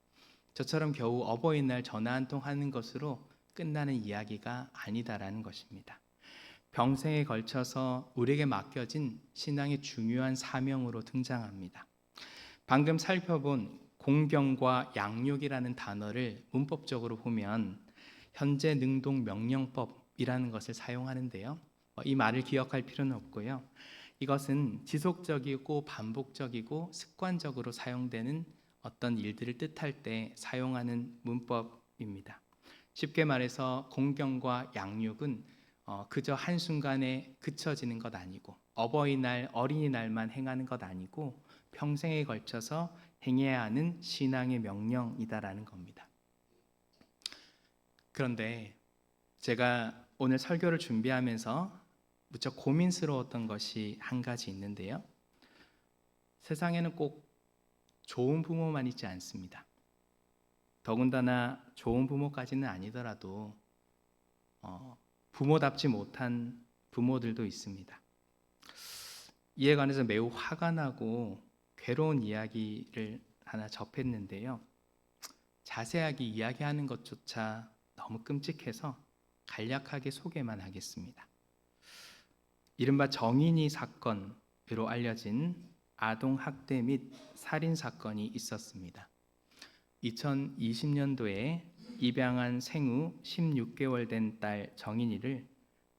Speaker 1: 저처럼 겨우 어버이날 전화 한 통 하는 것으로 끝나는 이야기가 아니다라는 것입니다. 평생에 걸쳐서 우리에게 맡겨진 신앙의 중요한 사명으로 등장합니다. 방금 살펴본 공경과 양육이라는 단어를 문법적으로 보면 현재 능동 명령법이라는 것을 사용하는데요. 이 말을 기억할 필요는 없고요. 이것은 지속적이고 반복적이고 습관적으로 사용되는 어떤 일들을 뜻할 때 사용하는 문법입니다. 쉽게 말해서 공경과 양육은 그저 한순간에 그쳐지는 것 아니고 어버이날, 어린이날만 행하는 것 아니고 평생에 걸쳐서 행해야 하는 신앙의 명령이다라는 겁니다. 그런데 제가 오늘 설교를 준비하면서 무척 고민스러웠던 것이 한 가지 있는데요. 세상에는 꼭 좋은 부모만 있지 않습니다. 더군다나 좋은 부모까지는 아니더라도 부모답지 못한 부모들도 있습니다. 이에 관해서 매우 화가 나고 괴로운 이야기를 하나 접했는데요. 자세하게 이야기하는 것조차 너무 끔찍해서 간략하게 소개만 하겠습니다. 이른바 정인이 사건으로 알려진 아동 학대 및 살인 사건이 있었습니다. 2020년도에 입양한 생후 16개월 된 딸 정인이를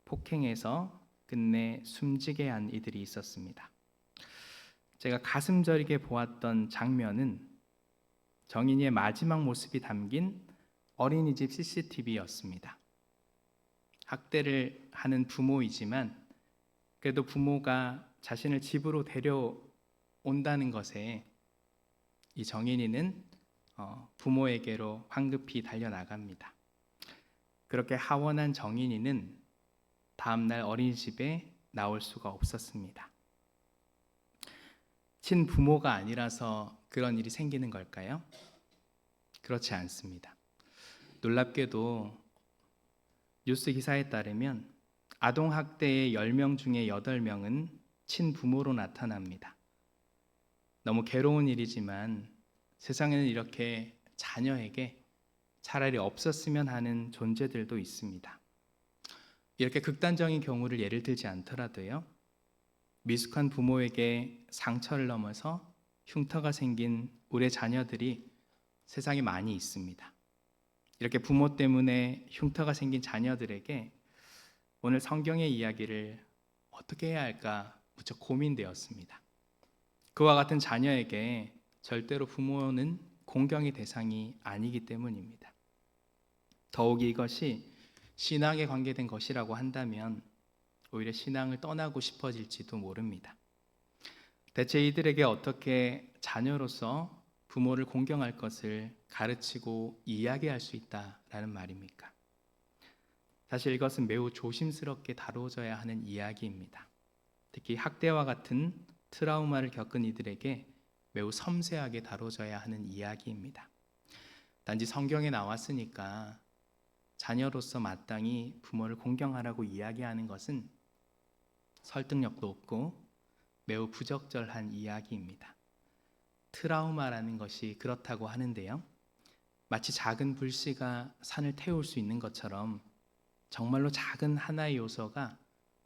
Speaker 1: 폭행해서 끝내 숨지게 한 이들이 있었습니다. 제가 가슴 저리게 보았던 장면은 정인이의 마지막 모습이 담긴 어린이집 CCTV였습니다. 학대를 하는 부모이지만 그래도 부모가 자신을 집으로 데려온다는 것에 이 정인이는 부모에게로 황급히 달려나갑니다. 그렇게 하원한 정인이는 다음날 어린이집에 나올 수가 없었습니다. 친부모가 아니라서 그런 일이 생기는 걸까요? 그렇지 않습니다. 놀랍게도 뉴스 기사에 따르면 아동학대의 10명 중에 8명은 친부모로 나타납니다. 너무 괴로운 일이지만 세상에는 이렇게 자녀에게 차라리 없었으면 하는 존재들도 있습니다. 이렇게 극단적인 경우를 예를 들지 않더라도요. 미숙한 부모에게 상처를 넘어서 흉터가 생긴 우리 자녀들이 세상에 많이 있습니다. 이렇게 부모 때문에 흉터가 생긴 자녀들에게 오늘 성경의 이야기를 어떻게 해야 할까 무척 고민되었습니다. 그와 같은 자녀에게 절대로 부모는 공경의 대상이 아니기 때문입니다. 더욱이 이것이 신앙에 관계된 것이라고 한다면 오히려 신앙을 떠나고 싶어질지도 모릅니다. 대체 이들에게 어떻게 자녀로서 부모를 공경할 것을 가르치고 이야기할 수 있다라는 말입니까? 사실 이것은 매우 조심스럽게 다뤄져야 하는 이야기입니다. 특히 학대와 같은 트라우마를 겪은 이들에게 매우 섬세하게 다뤄져야 하는 이야기입니다. 단지 성경에 나왔으니까 자녀로서 마땅히 부모를 공경하라고 이야기하는 것은 설득력도 없고 매우 부적절한 이야기입니다. 트라우마라는 것이 그렇다고 하는데요. 마치 작은 불씨가 산을 태울 수 있는 것처럼 정말로 작은 하나의 요소가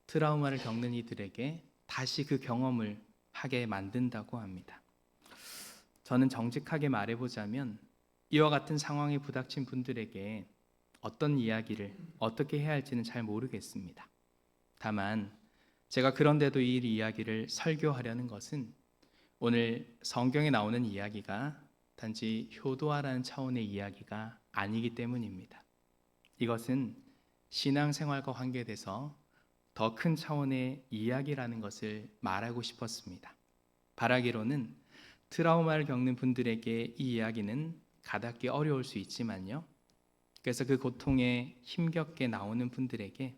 Speaker 1: 트라우마를 겪는 이들에게 다시 그 경험을 하게 만든다고 합니다. 저는 정직하게 말해보자면 이와 같은 상황에 부닥친 분들에게 어떤 이야기를 어떻게 해야 할지는 잘 모르겠습니다. 다만 제가 그런데도 이 이야기를 설교하려는 것은 오늘 성경에 나오는 이야기가 단지 효도하라는 차원의 이야기가 아니기 때문입니다. 이것은 신앙생활과 관계돼서 더 큰 차원의 이야기라는 것을 말하고 싶었습니다. 바라기로는 트라우마를 겪는 분들에게 이 이야기는 가닿기 어려울 수 있지만요. 그래서 그 고통에 힘겹게 나오는 분들에게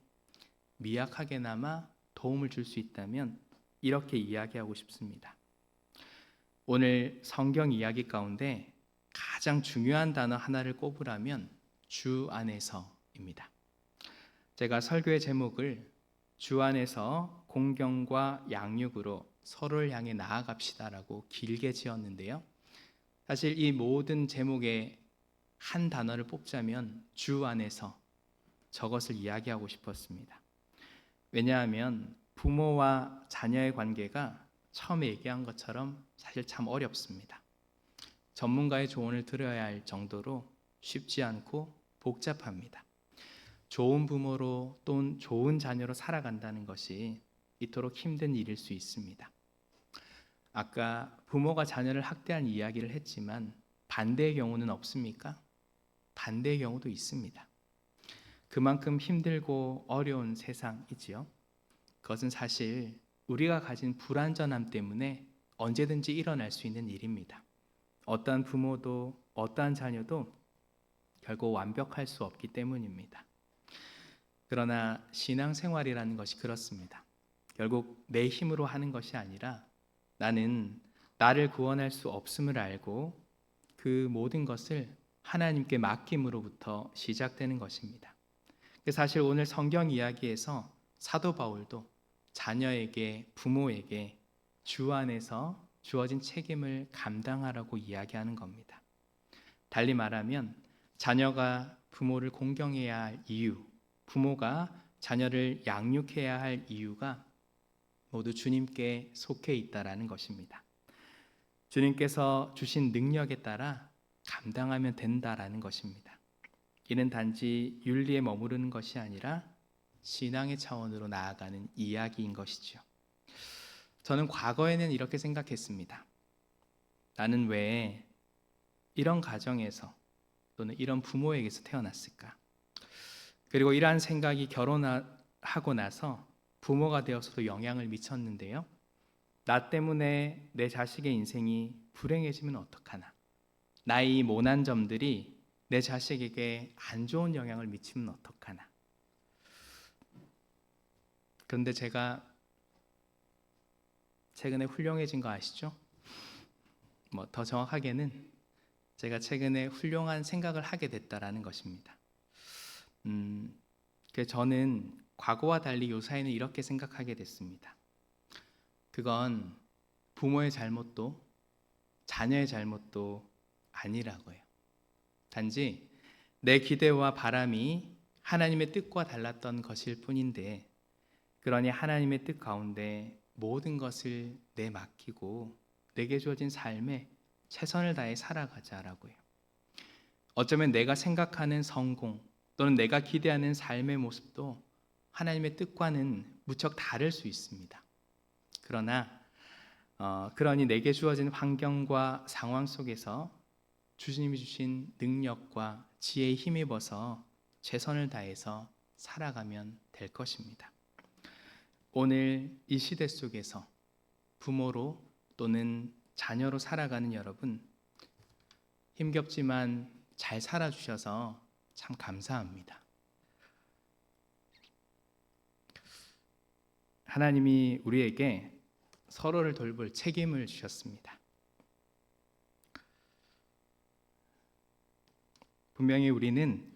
Speaker 1: 미약하게나마 도움을 줄 수 있다면 이렇게 이야기하고 싶습니다. 오늘 성경 이야기 가운데 가장 중요한 단어 하나를 꼽으라면 주 안에서입니다. 제가 설교의 제목을 주 안에서 공경과 양육으로 서로를 향해 나아갑시다라고 길게 지었는데요. 사실 이 모든 제목에 한 단어를 뽑자면 주 안에서 저것을 이야기하고 싶었습니다. 왜냐하면 부모와 자녀의 관계가 처음에 얘기한 것처럼 사실 참 어렵습니다. 전문가의 조언을 들어야 할 정도로 쉽지 않고 복잡합니다. 좋은 부모로 또는 좋은 자녀로 살아간다는 것이 이토록 힘든 일일 수 있습니다. 아까 부모가 자녀를 학대한 이야기를 했지만 반대의 경우는 없습니까? 반대의 경우도 있습니다. 그만큼 힘들고 어려운 세상이지요. 그것은 사실 우리가 가진 불완전함 때문에 언제든지 일어날 수 있는 일입니다. 어떠한 부모도 어떠한 자녀도 결국 완벽할 수 없기 때문입니다. 그러나 신앙생활이라는 것이 그렇습니다. 결국 내 힘으로 하는 것이 아니라 나는 나를 구원할 수 없음을 알고 그 모든 것을 하나님께 맡김으로부터 시작되는 것입니다. 사실 오늘 성경 이야기에서 사도 바울도 자녀에게, 부모에게 주 안에서 주어진 책임을 감당하라고 이야기하는 겁니다. 달리 말하면 자녀가 부모를 공경해야 할 이유, 부모가 자녀를 양육해야 할 이유가 모두 주님께 속해 있다라는 것입니다. 주님께서 주신 능력에 따라 감당하면 된다라는 것입니다. 이는 단지 윤리에 머무르는 것이 아니라 신앙의 차원으로 나아가는 이야기인 것이죠. 저는 과거에는 이렇게 생각했습니다. 나는 왜 이런 가정에서 또는 이런 부모에게서 태어났을까? 그리고 이러한 생각이 결혼하고 나서 부모가 되어서도 영향을 미쳤는데요. 나 때문에 내 자식의 인생이 불행해지면 어떡하나? 나의 모난 점들이 내 자식에게 안 좋은 영향을 미치면 어떡하나? 그런데 제가 최근에 훌륭해진 거 아시죠? 더 정확하게는 제가 최근에 훌륭한 생각을 하게 됐다라는 것입니다. 그래서 저는 과거와 달리 요사이는 이렇게 생각하게 됐습니다. 그건 부모의 잘못도 자녀의 잘못도 아니라고요. 단지 내 기대와 바람이 하나님의 뜻과 달랐던 것일 뿐인데, 그러니 하나님의 뜻 가운데 모든 것을 내맡기고 내게 주어진 삶에 최선을 다해 살아가자라고요. 어쩌면 내가 생각하는 성공 또는 내가 기대하는 삶의 모습도 하나님의 뜻과는 무척 다를 수 있습니다. 그러니 내게 주어진 환경과 상황 속에서 주님이 주신 능력과 지혜에 힘입어서 최선을 다해서 살아가면 될 것입니다. 오늘 이 시대 속에서 부모로 또는 자녀로 살아가는 여러분, 힘겹지만 잘 살아주셔서 참 감사합니다. 하나님이 우리에게 서로를 돌볼 책임을 주셨습니다. 분명히 우리는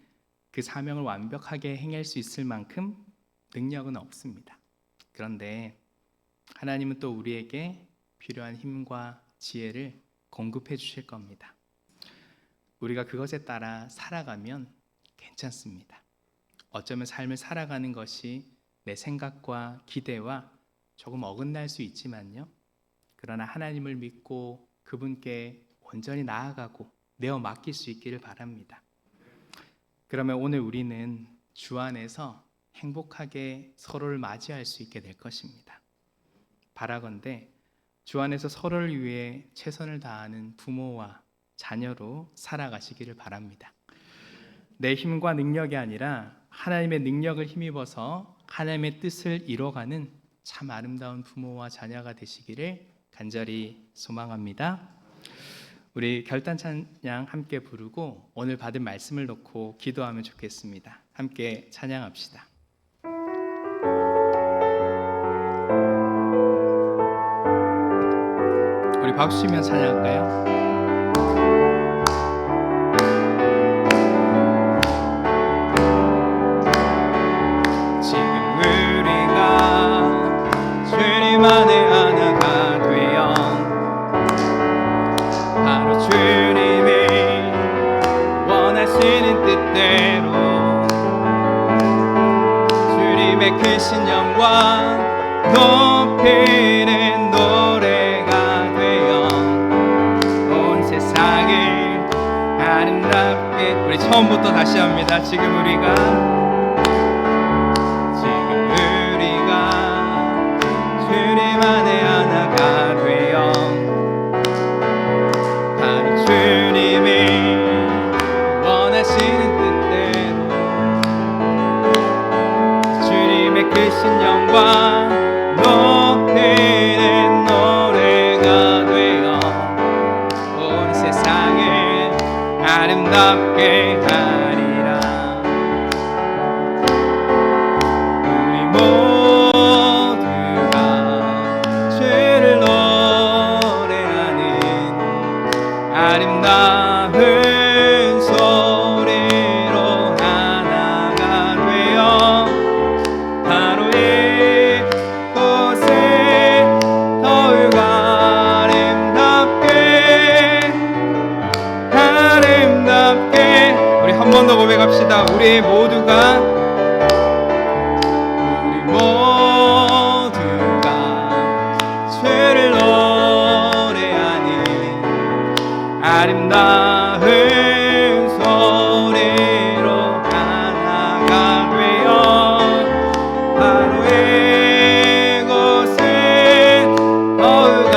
Speaker 1: 그 사명을 완벽하게 행할 수 있을 만큼 능력은 없습니다. 그런데 하나님은 또 우리에게 필요한 힘과 지혜를 공급해 주실 겁니다. 우리가 그것에 따라 살아가면 괜찮습니다. 어쩌면 삶을 살아가는 것이 내 생각과 기대와 조금 어긋날 수 있지만요. 그러나 하나님을 믿고 그분께 온전히 나아가고 내어 맡길 수 있기를 바랍니다. 그러면 오늘 우리는 주 안에서 행복하게 서로를 맞이할 수 있게 될 것입니다. 바라건대 주 안에서 서로를 위해 최선을 다하는 부모와 자녀로 살아가시기를 바랍니다. 내 힘과 능력이 아니라 하나님의 능력을 힘입어서 하나님의 뜻을 이뤄가는 참 아름다운 부모와 자녀가 되시기를 간절히 소망합니다. 우리 결단 찬양 함께 부르고 오늘 받은 말씀을 놓고 기도하면 좋겠습니다. 함께 찬양합시다. 우리 박수 치면 찬양할까요?
Speaker 3: 주님 안에 하나가 되어 바로 주님이 원하시는 뜻대로 주님의 크신 영광 높이는 노래가 되어 온 세상을 아름답게. 우리 처음부터 다시 합니다. 지금 우리가 주님 안에 하나가 되어 바로 주님이 원하시는 뜻대로 주님의 크신 영광 높이는 노래가 되어 온 세상을 아름답게 하리라. 우리 모두가 주를 노래하는 아름다운 소리로 하나가 되어 바로 이곳에 더욱 아름답게 우리 한 번 더 고백합시다. 우리 모두가 주를 노래하는 아름다운 소리로 하나가 되어 바로 이곳에 더욱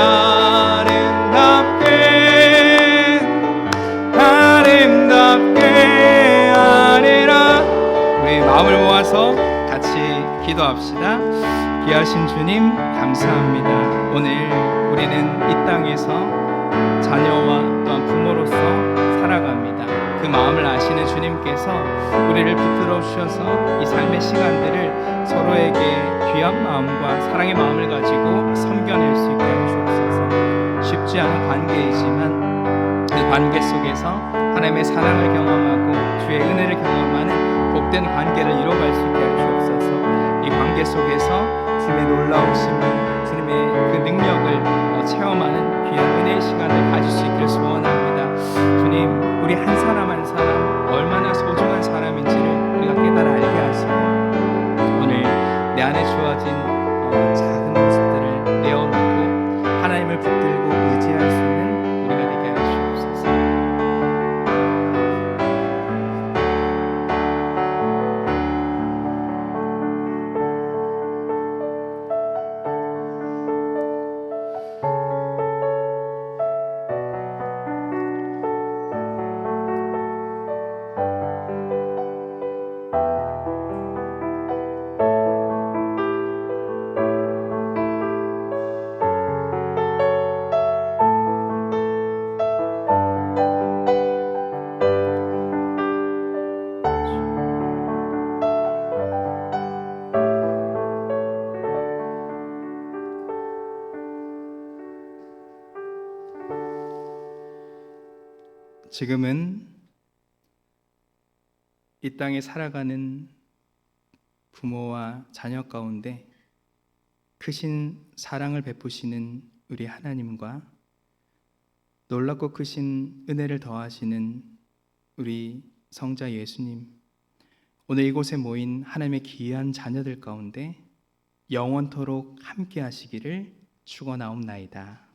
Speaker 3: 아름답게 하리라. 우리 마음을 모아서 같이 기도합시다. 귀하신 주님 감사합니다. 오늘 우리는 이 땅에서 자녀와 또한 부모로서 살아갑니다. 그 마음을 아시는 주님께서 우리를 붙들어 주셔서 이 삶의 시간들을 서로에게 귀한 마음과 사랑의 마음을 가지고 섬겨낼 수 있게 하여 주옵소서. 쉽지 않은 관계이지만 그 관계 속에서 하나님의 사랑을 경험하고 주의 은혜를 경험하는 복된 관계를 이뤄갈 수 있게 하여 주옵소서. 이 관계 속에서 주님의 놀라우심을, 주님의 그 능력을 체험하는 귀한 은혜의 시간을 가질 수 있기를 소원합니다. 주님, 우리 한 사람 한 사람 얼마나 소중한 사람인지를 우리가 깨달아 알게 하시고 오늘 내 안에 주어진 작은 모습들을 내어놓고 하나님을 붙들고 의지할 수 있는 우리가 되게 하여 주옵소서. 지금은 이 땅에 살아가는 부모와 자녀 가운데 크신 사랑을 베푸시는 우리 하나님과 놀랍고 크신 은혜를 더하시는 우리 성자 예수님, 오늘 이곳에 모인 하나님의 귀한 자녀들 가운데 영원토록 함께 하시기를 축원하옵나이다.